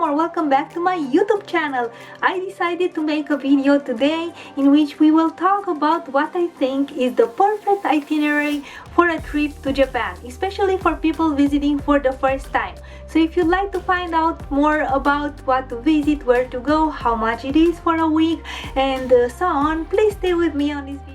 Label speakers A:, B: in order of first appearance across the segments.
A: Welcome back to my YouTube channel. I decided to make a video today in which we will talk about what I think is the perfect itinerary for a trip to Japan, especially for people visiting for the first time. So if you'd like to find out more about what to visit, where to go, how much it is for a week, and so on, please stay with me on this video.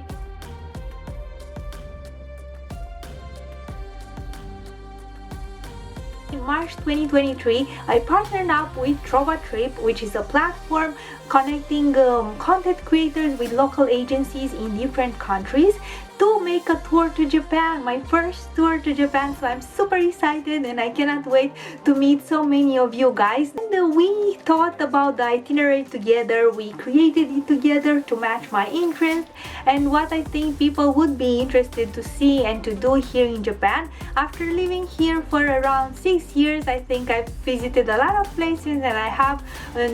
A: In March 2023, I partnered up with Trip, which is a platform connecting content creators with local agencies in different countries to make a tour to Japan, my first tour to Japan. So I'm super excited and I cannot wait to meet so many of you guys. And we thought about the itinerary together, we created it together to match my interest and what I think people would be interested to see and to do here in Japan. After living here for around 6 years, I think I've visited a lot of places and I have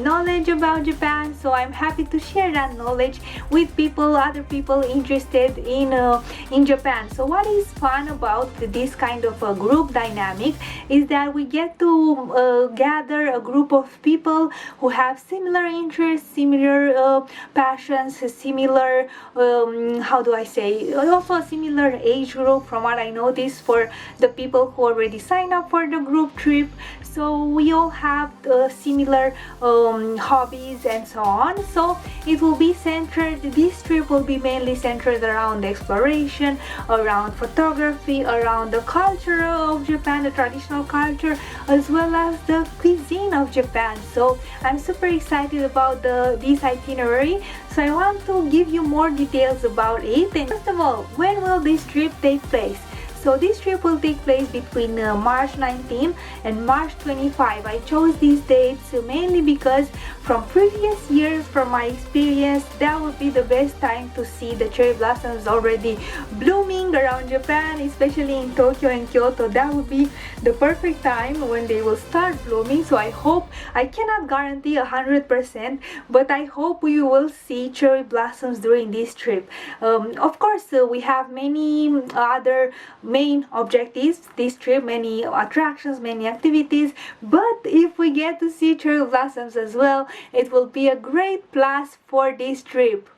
A: knowledge about Japan, so I'm happy to share that knowledge with people, other people interested in Japan. So what is fun about this kind of a group dynamic is that we get to gather a group of people who have similar interests, similar passions, similar also a similar age group from what I noticed for the people who already signed up for the group trip. So we all have similar hobbies and so on. So it will be centered, this trip will be mainly centered around exploration, around photography, around the culture of Japan, the traditional culture, as well as the cuisine of Japan. So I'm super excited about this itinerary. So I want to give you more details about it. And first of all, when will this trip take place? So this trip will take place between March 19 and March 25. I chose these dates mainly because from previous years, from my experience, that would be the best time to see the cherry blossoms already blooming around Japan, especially in Tokyo and Kyoto. That would be the perfect time when they will start blooming. So I hope, I cannot guarantee 100%, but I hope we will see cherry blossoms during this trip. Of course, we have many other main objectives this trip, many attractions, many activities, but if we get to see cherry blossoms as well, it will be a great plus for this trip.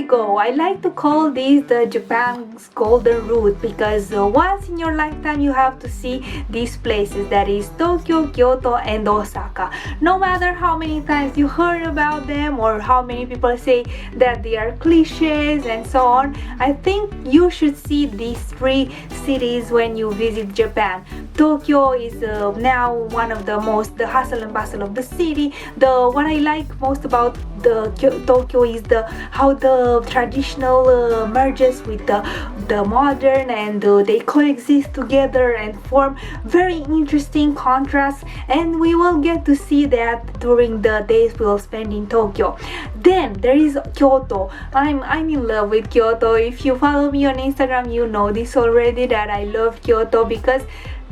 A: Go. I like to call this the Japan's golden route because once in your lifetime you have to see these places, that is Tokyo, Kyoto and Osaka. No matter how many times you heard about them or how many people say that they are cliches and so on, I think you should see these three cities when you visit Japan. Tokyo is now one of the most, the hustle and bustle of the city. What I like most about Tokyo is how the traditional merges with the modern, and they coexist together and form very interesting contrasts, and we will get to see that during the days we will spend in Tokyo. Then there is Kyoto. I'm in love with Kyoto. If you follow me on Instagram, you know this already, that I love Kyoto because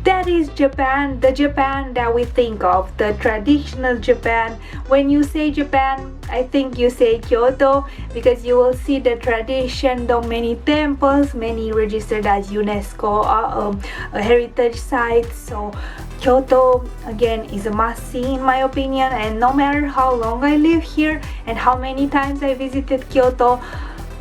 A: that is Japan, the Japan that we think of, the traditional Japan. When you say Japan, I think you say Kyoto because you will see the tradition, the many temples, many registered as UNESCO heritage sites. So Kyoto again is a must-see in my opinion, and no matter how long I live here and how many times I visited Kyoto,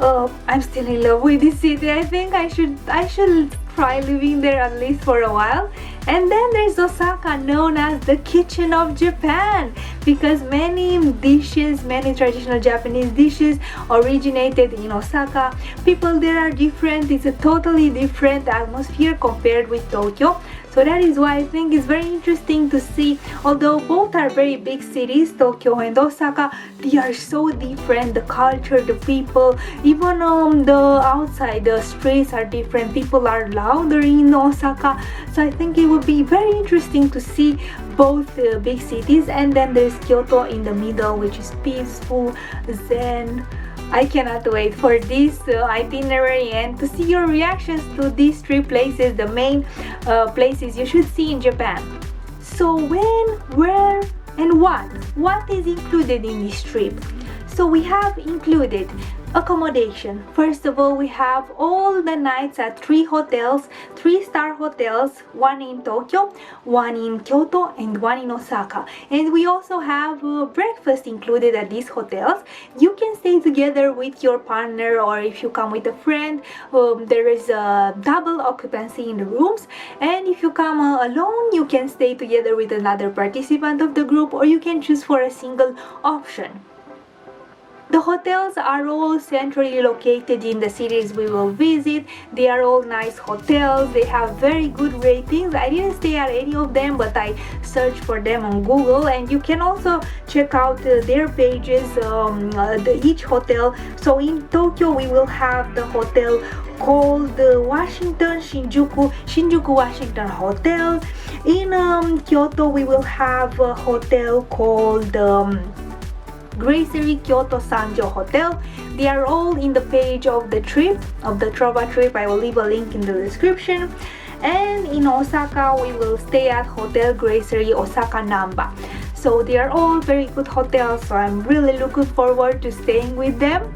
A: I'm still in love with this city. I think I should try living there at least for a while. And then there's Osaka, known as the kitchen of Japan, because many dishes, many traditional Japanese dishes originated in Osaka. People there are different. It's a totally different atmosphere compared with Tokyo. So that is why I think it's very interesting to see, although both are very big cities, Tokyo and Osaka, they are so different. The culture, the people, even the outside, the streets are different. People are louder in Osaka. So I think it would be very interesting to see both big cities. And then there's Kyoto in the middle, which is peaceful, zen. I cannot wait for this itinerary and to see your reactions to these three places, the main places you should see in Japan. So when, where, and what is included in this trip? So we have included accommodation. First of all, we have all the nights at 3 hotels, 3-star hotels, one in Tokyo, one in Kyoto, and one in Osaka. And we also have breakfast included at these hotels. You can stay together with your partner, or if you come with a friend, there is a double occupancy in the rooms. And if you come alone, you can stay together with another participant of the group, or you can choose for a single option. The hotels are all centrally located in the cities we will visit. They are all nice hotels. They have very good ratings. I didn't stay at any of them, but I searched for them on Google, and you can also check out their pages, each hotel. So in Tokyo we will have the hotel called Washington Shinjuku Washington Hotel. In Kyoto we will have a hotel called Gracery Kyoto Sanjo Hotel. They are all in the page of the trip, of the Trova trip. I will leave a link in the description. And in Osaka, we will stay at Hotel Gracery Osaka Namba. So they are all very good hotels, so I'm really looking forward to staying with them.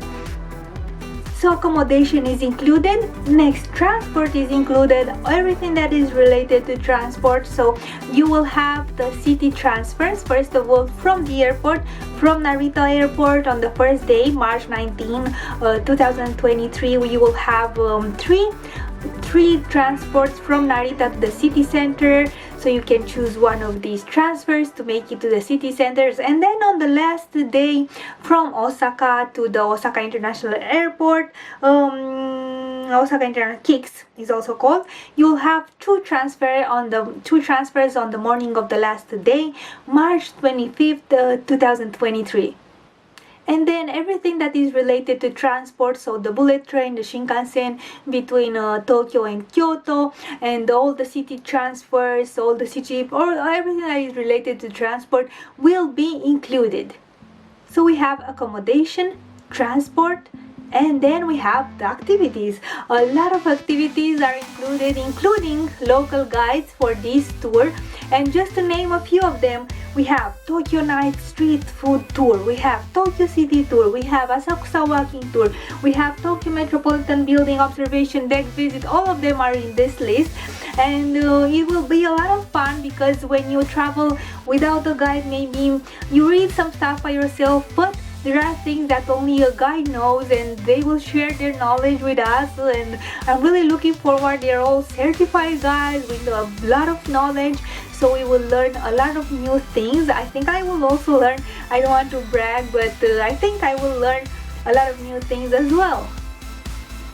A: So accommodation is included. Next, transport is included, everything that is related to transport. So you will have the city transfers, first of all from the airport, from Narita Airport on the first day, March 19, 2023. We will have three transports from Narita to the city center. So you can choose one of these transfers to make it to the city centers. And then on the last day from Osaka to the Osaka International Airport, Osaka International KIX is also called, you'll have two transfers on the morning of the last day, March 25th, 2023. And then everything that is related to transport, so the bullet train, the Shinkansen between Tokyo and Kyoto, and all the city transfers, all the city, or everything that is related to transport will be included. So we have accommodation, transport, and then we have the activities. A lot of activities are included, including local guides for this tour. And just to name a few of them, we have Tokyo Night Street Food Tour, we have Tokyo City Tour, we have Asakusa Walking Tour, we have Tokyo Metropolitan Building Observation Deck Visit. All of them are in this list, and it will be a lot of fun, because when you travel without a guide, maybe you read some stuff by yourself, but there are things that only a guide knows, and they will share their knowledge with us, and I'm really looking forward. They're all certified guides with a lot of knowledge, so we will learn a lot of new things. I think I will also learn, I don't want to brag, but I think I will learn a lot of new things as well.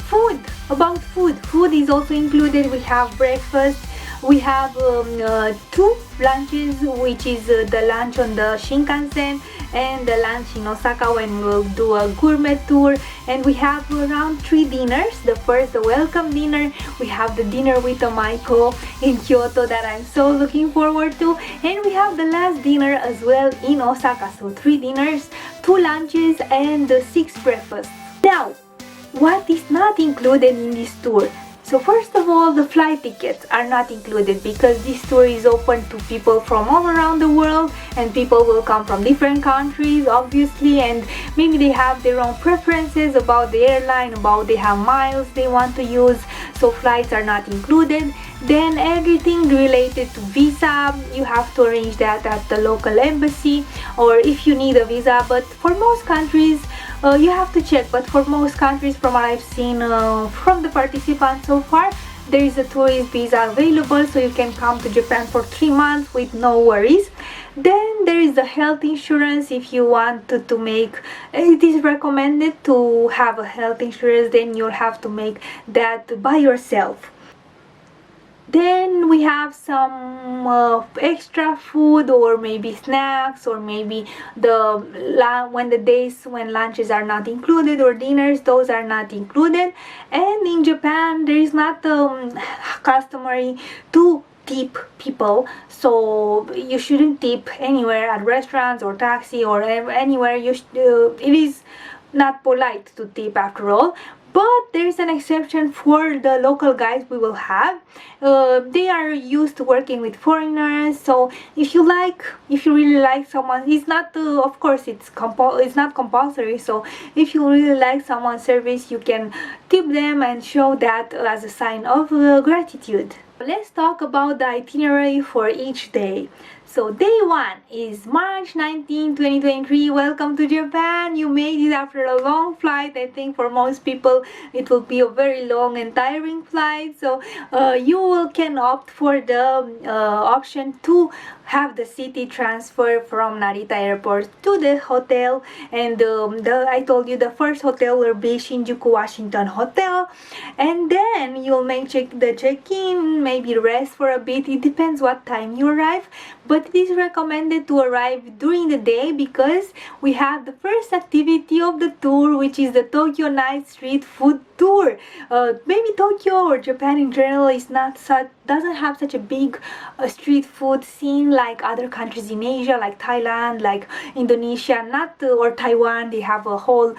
A: Food, about food is also included. We have breakfast, we have 2 lunches, which is the lunch on the Shinkansen and the lunch in Osaka when we'll do a gourmet tour. And we have around 3 dinners. The first, the welcome dinner, we have the dinner with Maiko in Kyoto that I'm so looking forward to, and we have the last dinner as well in Osaka. So 3 dinners, 2 lunches, and 6 breakfasts. Now, what is not included in this tour? So first of all, the flight tickets are not included, because this tour is open to people from all around the world, and people will come from different countries obviously, and maybe they have their own preferences about the airline, about they have miles they want to use, so flights are not included. Then everything related to visa, you have to arrange that at the local embassy, or if you need a visa, but for most countries you have to check, but for most countries, from what I've seen from the participants so far, there is a tourist visa available, so you can come to Japan for 3 months with no worries. Then there is the health insurance. If you want to make, it is recommended to have a health insurance, then you'll have to make that by yourself. Then we have some extra food, or maybe snacks, or maybe when the days when lunches are not included, or dinners, those are not included. And in Japan, there is not customary to tip people, so you shouldn't tip anywhere, at restaurants or taxi or anywhere. It is not polite to tip after all. But there is an exception for the local guys we will have. They are used to working with foreigners, so if you really like someone, it's not of course it's not compulsory, so if you really like someone's service, you can tip them and show that as a sign of gratitude. Let's talk about the itinerary for each day. So day 1 is March 19, 2023. Welcome to Japan. You made it after a long flight. I think for most people it will be a very long and tiring flight. So you can opt for the option to have the city transfer from Narita Airport to the hotel. And I told you the first hotel will be Shinjuku Washington Hotel. And then you'll make the check-in, maybe rest for a bit. It depends what time you arrive. But it is recommended to arrive during the day because we have the first activity of the tour, which is the Tokyo Night Street Food Tour. Maybe Tokyo or Japan in general doesn't have such a big street food scene like other countries in Asia, like Thailand, like Indonesia, or Taiwan. They have a whole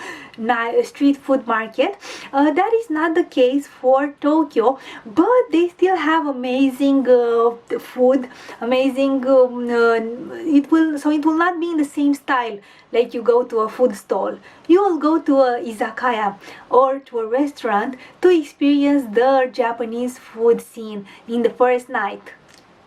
A: street food market. That is not the case for Tokyo, but they still have amazing food, amazing. It will not be in the same style like you go to a food stall. You will go to a izakaya or to a restaurant to experience the Japanese food scene in the first night.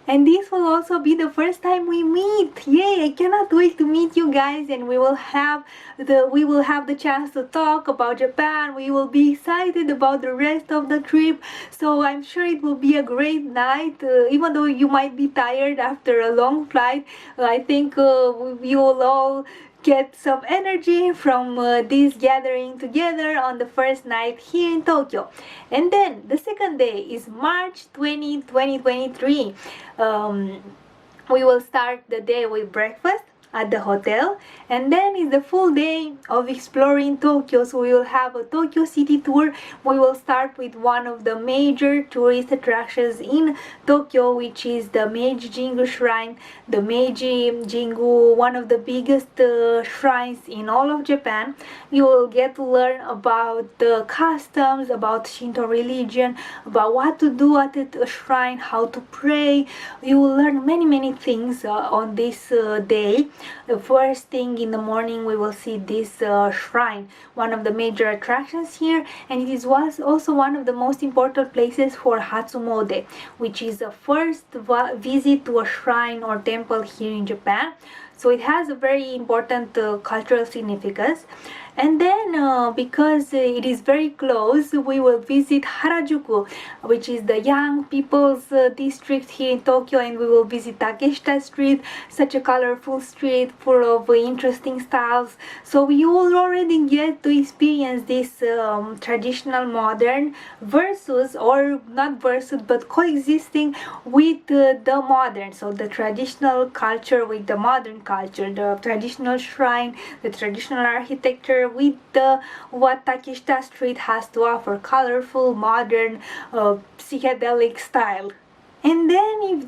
A: And this will also be the first time we meet. Yay, I cannot wait to meet you guys, and we will have the chance to talk about Japan. We will be excited about the rest of the trip. So I'm sure it will be a great night. Even though you might be tired after a long flight, I think you will all get some energy from this gathering together on the first night here in Tokyo. And then the second day is March 20, 2023. We will start the day with breakfast at the hotel, and then is the full day of exploring Tokyo. So we will have a Tokyo city tour. We will start with one of the major tourist attractions in Tokyo, which is the Meiji Jingu Shrine. The Meiji Jingu, one of the biggest shrines in all of Japan. You will get to learn about the customs, about Shinto religion, about what to do at the shrine, how to pray. You will learn many things on this day. The first thing in the morning, we will see this shrine, one of the major attractions here, and it was also one of the most important places for Hatsumode, which is the first visit to a shrine or temple here in Japan. So it has a very important cultural significance. And then because it is very close, we will visit Harajuku, which is the young people's district here in Tokyo, and we will visit Takeshita Street, such a colorful street full of interesting styles. So you will already get to experience this traditional modern versus, or not versus, but coexisting with the modern. So the traditional culture with the modern culture, the traditional shrine, the traditional architecture with what Takeshita Street has to offer, colorful, modern, psychedelic style. And then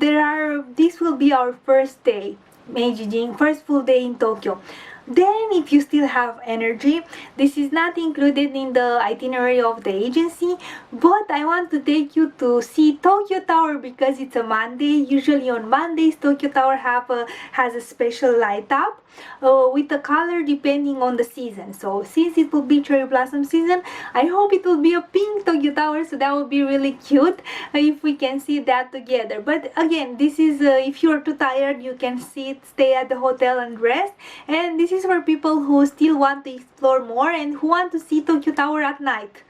A: this will be our first day, Meiji Jingu, first full day in Tokyo. Then if you still have energy, this is not included in the itinerary of the agency, but I want to take you to see Tokyo Tower because it's a Monday. Usually on Mondays, Tokyo Tower has a special light up with the color depending on the season. So since it will be cherry blossom season, I hope it will be a pink Tokyo Tower, so that would be really cute if we can see that together. But again, this is if you're too tired, you can stay at the hotel and rest. And this is for people who still want to explore more and who want to see Tokyo Tower at night.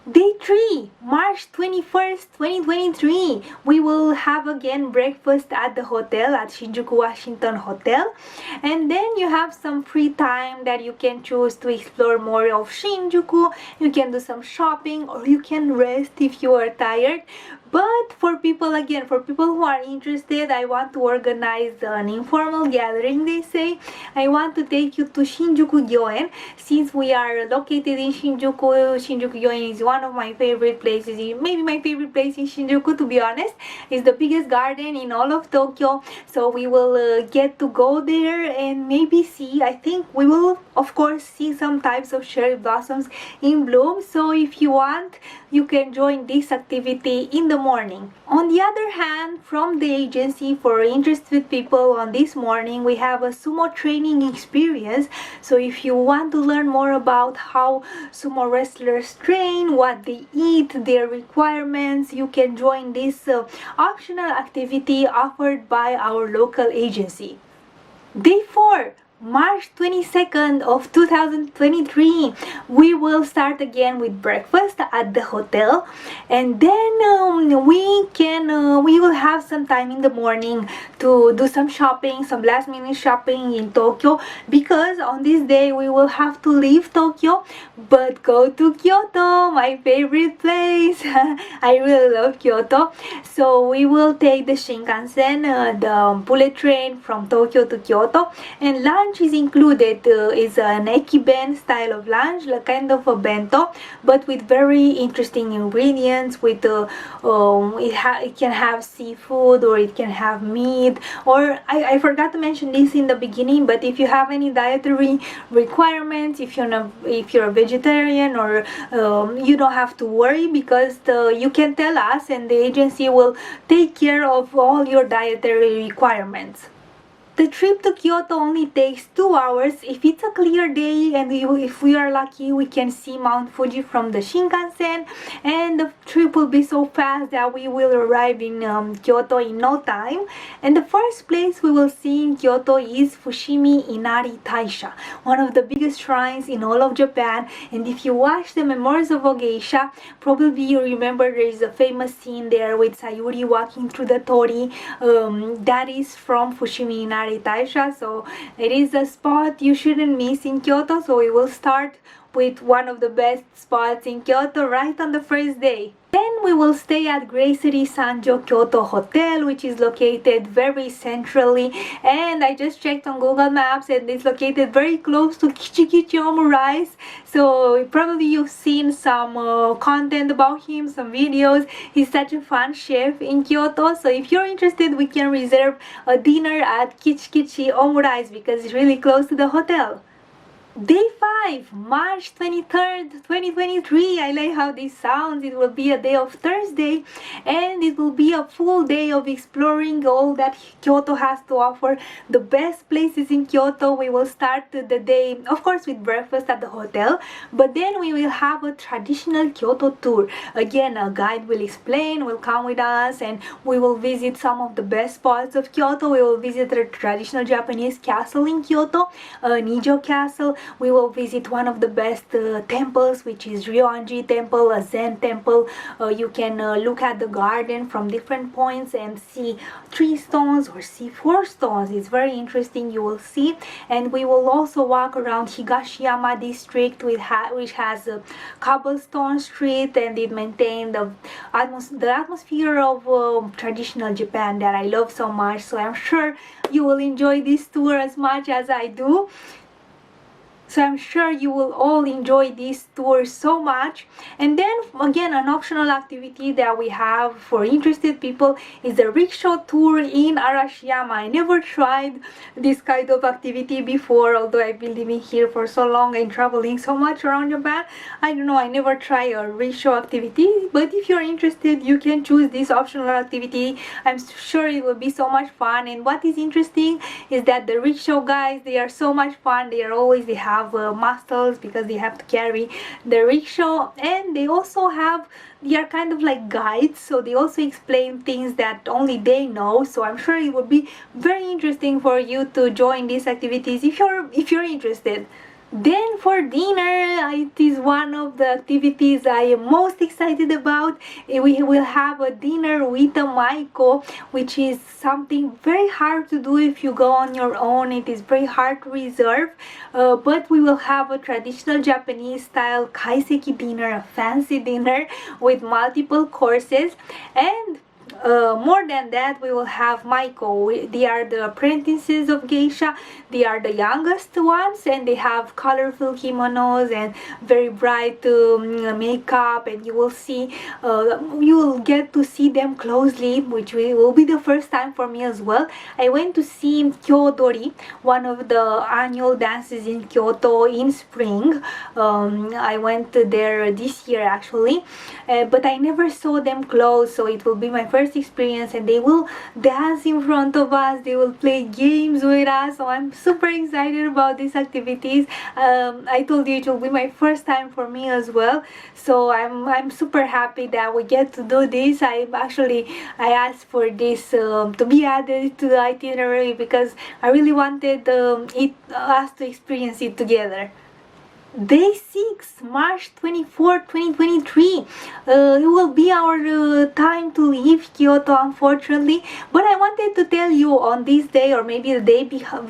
A: Day 3, March 21st, 2023. We will have again breakfast at the hotel, at Shinjuku Washington Hotel. And then you have some free time that you can choose to explore more of Shinjuku. You can do some shopping or you can rest if you are tired. But for people, again, for people who are interested, I want to organize an informal gathering, they say. I want to take you to Shinjuku Gyoen. Since we are located in Shinjuku, Shinjuku Gyoen is one of my favorite places, maybe my favorite place in Shinjuku, to be honest. It's the biggest garden in all of Tokyo. So we will get to go there and maybe see, I think we will of course see some types of cherry blossoms in bloom. So if you want, you can join this activity in the morning. On the other hand, from the agency, for interested people, on this morning we have a sumo training experience. So if you want to learn more about how sumo wrestlers train, what they eat, their requirements, you can join this optional activity offered by our local agency. Day 4, March 22nd of 2023, we will start again with breakfast at the hotel, and then we will have some time in the morning to do some shopping, some last minute shopping in Tokyo, because on this day we will have to leave Tokyo but go to Kyoto, my favorite place. I really love Kyoto. So we will take the Shinkansen, the bullet train from Tokyo to Kyoto, and lunch is included. It's an ekiben style of lunch, like kind of a bento, but with very interesting ingredients. With it can have seafood, or it can have meat, or I forgot to mention this in the beginning, but if you have any dietary requirements, if you're a vegetarian, or you don't have to worry, because you can tell us and the agency will take care of all your dietary requirements. The trip to Kyoto only takes 2 hours. If it's a clear day and if we are lucky, we can see Mount Fuji from the Shinkansen, and the trip will be so fast that we will arrive in Kyoto in no time. And the first place we will see in Kyoto is Fushimi Inari Taisha, one of the biggest shrines in all of Japan. And if you watch the Memoirs of a Geisha, probably you remember there is a famous scene there with Sayuri walking through the torii. That is from Fushimi Inari Taisha, so it is a spot you shouldn't miss in Kyoto. So we will start with one of the best spots in Kyoto right on the first day. Then we will stay at Great City Sanjo Kyoto Hotel, which is located very centrally, and I just checked on Google Maps and it's located very close to Kichikichi Omurice. So probably you've seen some content about him, some videos. He's such a fun chef in Kyoto. So if you're interested, we can reserve a dinner at Kichikichi Omurice because it's really close to the hotel. Day 5, March 23rd, 2023. I like how this sounds. It will be a day of Thursday, and it will be a full day of exploring all that Kyoto has to offer. The best places in Kyoto. We will start the day, of course, with breakfast at the hotel, but then we will have a traditional Kyoto tour. Again, a guide will explain, will come with us, and we will visit some of the best spots of Kyoto. We will visit the traditional Japanese castle in Kyoto, Nijo Castle. We will visit one of the best temples, which is Ryoanji Temple, a Zen temple. You can look at the garden from different points and see 3 stones or see 4 stones. It's very interesting, you will see. And we will also walk around Higashiyama district, which has a cobblestone street, and it maintains the atmosphere of traditional Japan that I love so much. So I'm sure you will enjoy this tour as much as I do. So I'm sure you will all enjoy this tour so much. And then again, an optional activity that we have for interested people is the rickshaw tour in Arashiyama. I never tried this kind of activity before, although I've been living here for so long and traveling so much around Japan. I don't know, I never tried a rickshaw activity, but if you're interested, you can choose this optional activity. I'm sure it will be so much fun. And what is interesting is that the rickshaw guys, they are so much fun. They have muscles because they have to carry the rickshaw, and they are kind of like guides, so they also explain things that only they know. So I'm sure it would be very interesting for you to join these activities if you're interested. Then for dinner, it is one of the activities I am most excited about. We will have a dinner with a maiko, which is something very hard to do if you go on your own. It is very hard to reserve, but we will have a traditional Japanese style kaiseki dinner, a fancy dinner with multiple courses. And more than that, we will have Maiko. They are the apprentices of geisha. They are the youngest ones, and they have colorful kimonos and very bright makeup. And you will get to see them closely, which will be the first time for me as well. I went to see Kyodori, one of the annual dances in Kyoto in spring. I went there this year actually, but I never saw them close, so it will be my first experience, and they will dance in front of us, they will play games with us, so I'm super excited about these activities. I told you it will be my first time for me as well, so I'm super happy that we get to do this. I asked for this to be added to the itinerary because I really wanted us to experience it together. Day 6, March 24, 2023. It will be our time to leave Kyoto, unfortunately. But I wanted to tell you on this day, or maybe the day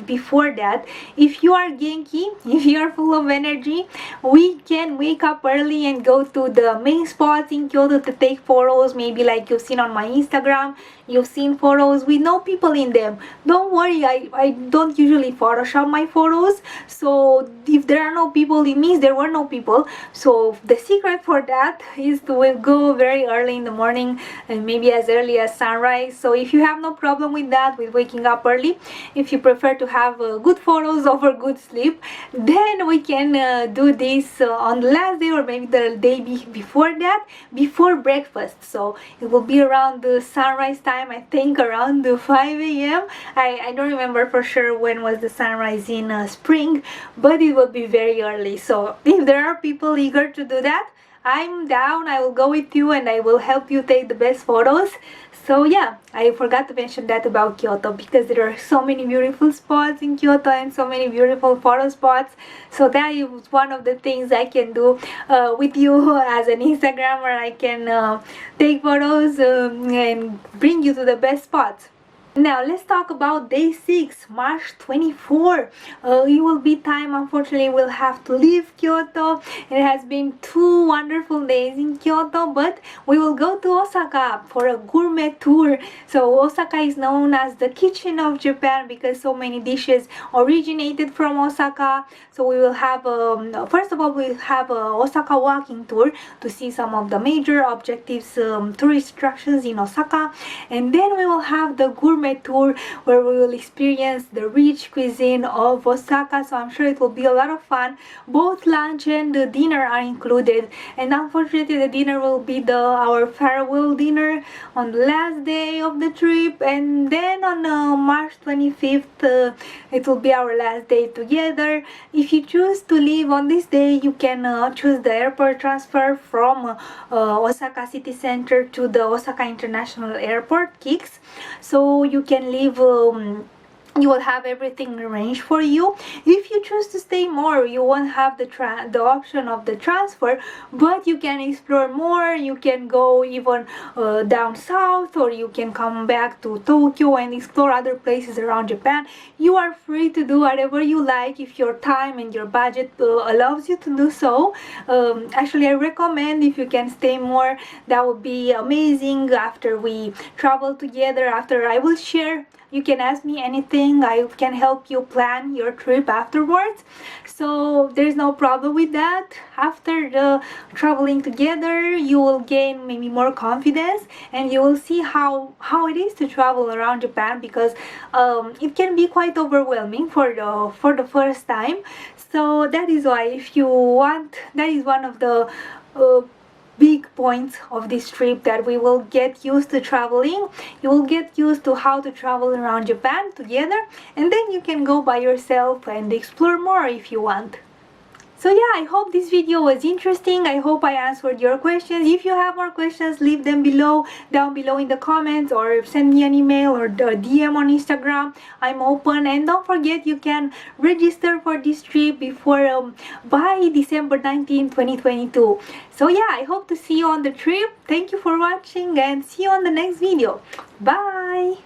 A: before that, if you are Genki, if you are full of energy, we can wake up early and go to the main spots in Kyoto to take photos, maybe like you've seen on my Instagram. You've seen photos with no people in them. Don't worry, I don't usually Photoshop my photos. So if there are no people, it means there were no people. So the secret for that is to go very early in the morning and maybe as early as sunrise. So if you have no problem with that, with waking up early, if you prefer to have good photos over good sleep, then we can do this on the last day or maybe the day before that, before breakfast. So it will be around the sunrise time, I think around 5 a.m. I don't remember for sure when was the sunrise in spring, but it will be very early. So if there are people eager to do that, I'm down. I will go with you and I will help you take the best photos. So yeah, I forgot to mention that about Kyoto because there are so many beautiful spots in Kyoto and so many beautiful photo spots. So that is one of the things I can do with you as an Instagrammer. I can take photos and bring you to the best spots. Now let's talk about day 6, March 24. It will be time, unfortunately, we'll have to leave Kyoto. It has been 2 wonderful days in Kyoto, but we will go to Osaka for a gourmet tour. So Osaka is known as the kitchen of Japan because so many dishes originated from Osaka. So we will have, first of all, we'll have a Osaka walking tour to see some of the major objectives, tourist attractions in Osaka. And then we will have the gourmet tour where we will experience the rich cuisine of Osaka. So I'm sure it will be a lot of fun. Both lunch and the dinner are included, and unfortunately the dinner will be our farewell dinner on the last day of the trip, and then on March 25th it will be our last day together. If you choose to leave on this day, you can choose the airport transfer from Osaka City Center to the Osaka International Airport, KIX. So you can leave, you will have everything arranged for you. If you choose to stay more, you won't have the option of the transfer, but you can explore more. You can go even down south, or you can come back to Tokyo and explore other places around Japan. You are free to do whatever you like if your time and your budget allows you to do so. Actually, I recommend if you can stay more, that would be amazing. After we travel together, after I will share, you can ask me anything. I can help you plan your trip afterwards. So there's no problem with that. After the traveling together, you will gain maybe more confidence, and you will see how it is to travel around Japan, because it can be quite overwhelming for the first time. So that is why, if you want, that is one of the big points of this trip, that we will get used to traveling. You will get used to how to travel around Japan together, and then you can go by yourself and explore more if you want. So yeah, I hope this video was interesting. I hope I answered your questions. If you have more questions, leave them down below in the comments, or send me an email or the DM on Instagram. I'm open. And don't forget, you can register for this trip before by December 19, 2022. So yeah, I hope to see you on the trip. Thank you for watching, and see you on the next video. Bye!